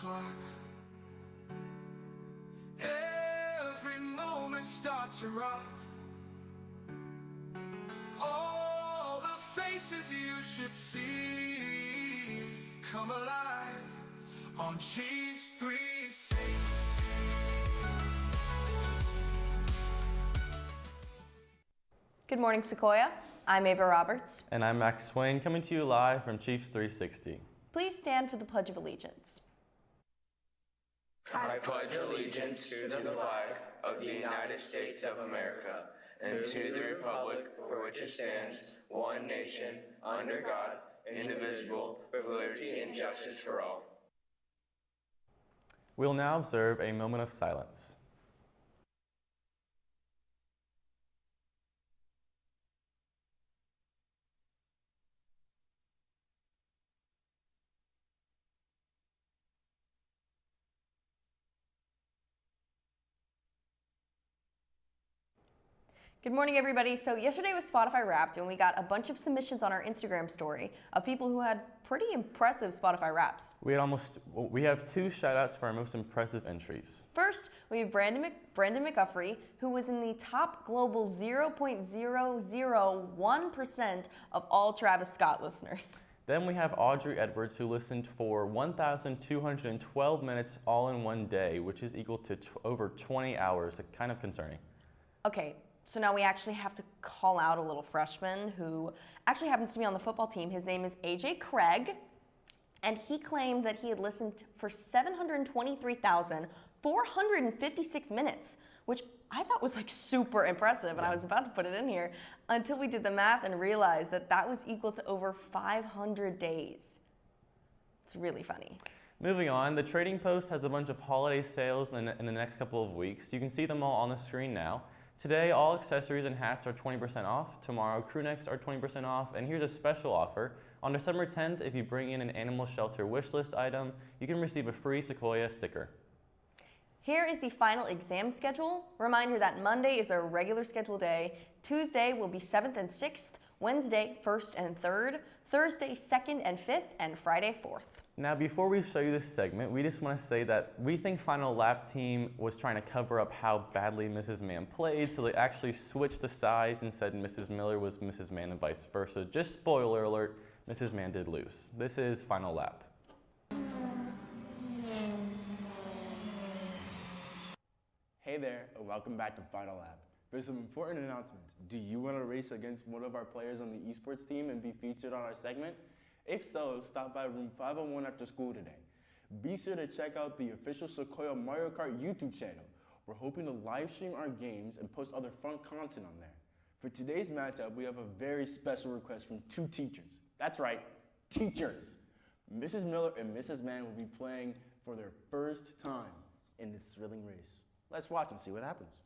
clock. Every moment starts to rock. All the faces you should see come alive on Chiefs 360. Good morning, Sequoia. I'm Ava Roberts. And I'm Max Swain, coming to you live from Chiefs 360. Please stand for the Pledge of Allegiance. I pledge allegiance to the flag of the United States of America and to the republic for which it stands, one nation, under God, indivisible, with liberty and justice for all. We'll now observe a moment of silence. Good morning, everybody. So yesterday was Spotify Wrapped, and we got a bunch of submissions on our Instagram story of people who had pretty impressive Spotify Wraps. We have 2 shout-outs for our most impressive entries. First, we have Brandon McGuffrey, who was in the top global 0.001% of all Travis Scott listeners. Then we have Audrey Edwards, who listened for 1,212 minutes all in one day, which is equal to over 20 hours. Kind of concerning. Okay. So now we actually have to call out a little freshman who actually happens to be on the football team. His name is AJ Craig, and he claimed that he had listened for 723,456 minutes, which I thought was like super impressive, and I was about to put it in here until we did the math and realized that that was equal to over 500 days. It's really funny. Moving on, the Trading Post has a bunch of holiday sales in the next couple of weeks. You can see them all on the screen now. Today, all accessories and hats are 20% off. Tomorrow, crew necks are 20% off. And here's a special offer. On December 10th, if you bring in an animal shelter wish list item, you can receive a free Sequoia sticker. Here is the final exam schedule. Reminder that Monday is a regular schedule day. Tuesday will be 7th and 6th. Wednesday, 1st and 3rd. Thursday, 2nd and 5th. And Friday, 4th. Now, before we show you this segment, we just want to say that we think Final Lap team was trying to cover up how badly Mrs. Mann played, so they actually switched the sides and said Mrs. Miller was Mrs. Mann and vice versa. Just spoiler alert, Mrs. Mann did lose. This is Final Lap. Hey there, and welcome back to Final Lap. There's some important announcements. Do you want to race against one of our players on the esports team and be featured on our segment? If so, stop by room 501 after school today. Be sure to check out the official Sequoia Mario Kart YouTube channel. We're hoping to live stream our games and post other fun content on there. For today's matchup, we have a very special request from 2 teachers. That's right, teachers. Mrs. Miller and Mrs. Mann will be playing for their first time in this thrilling race. Let's watch and see what happens.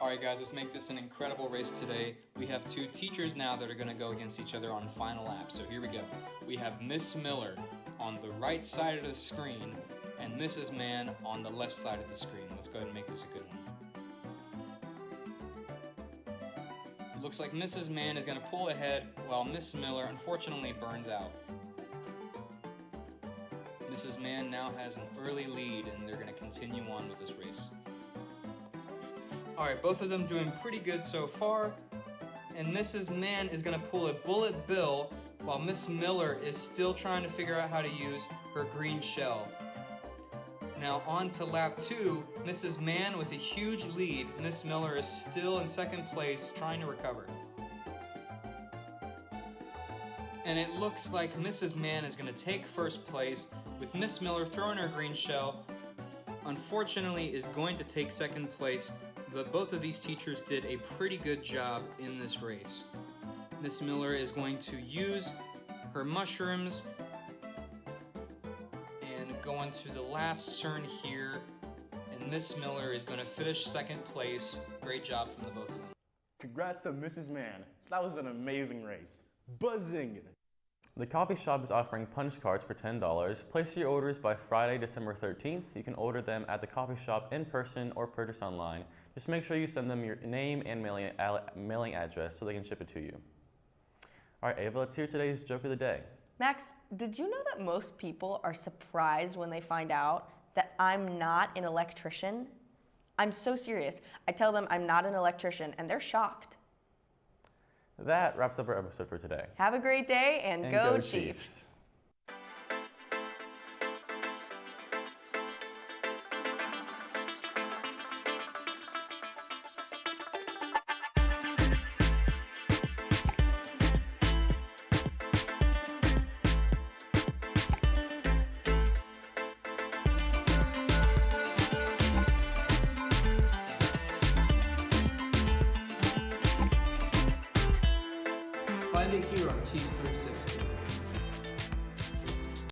Alright guys, let's make this an incredible race today. We have 2 teachers now that are going to go against each other on Final Lap. So here we go. We have Miss Miller on the right side of the screen and Mrs. Mann on the left side of the screen. Let's go ahead and make this a good one. It looks like Mrs. Mann is going to pull ahead while Miss Miller unfortunately burns out. Mrs. Mann now has an early lead and they're going to continue on with this race. Alright, both of them doing pretty good so far. And Mrs. Mann is going to pull a bullet bill while Miss Miller is still trying to figure out how to use her green shell. Now on to lap 2, Mrs. Mann with a huge lead. Miss Miller is still in second place trying to recover. And it looks like Mrs. Mann is going to take first place with Miss Miller throwing her green shell. Unfortunately is going to take second place. But both of these teachers did a pretty good job in this race. Miss Miller is going to use her mushrooms and go into the last turn here. And Miss Miller is going to finish second place. Great job from the both of them. Congrats to Mrs. Mann. That was an amazing race. Buzzing! The coffee shop is offering punch cards for $10. Place your orders by Friday, December 13th. You can order them at the coffee shop in person or purchase online. Just make sure you send them your name and mailing address so they can ship it to you. All right, Ava, let's hear today's joke of the day. Max, did you know that most people are surprised when they find out that I'm not an electrician? I'm so serious. I tell them I'm not an electrician and they're shocked. That wraps up our episode for today. Have a great day and, And go Chiefs. Find it here on Chiefs 360.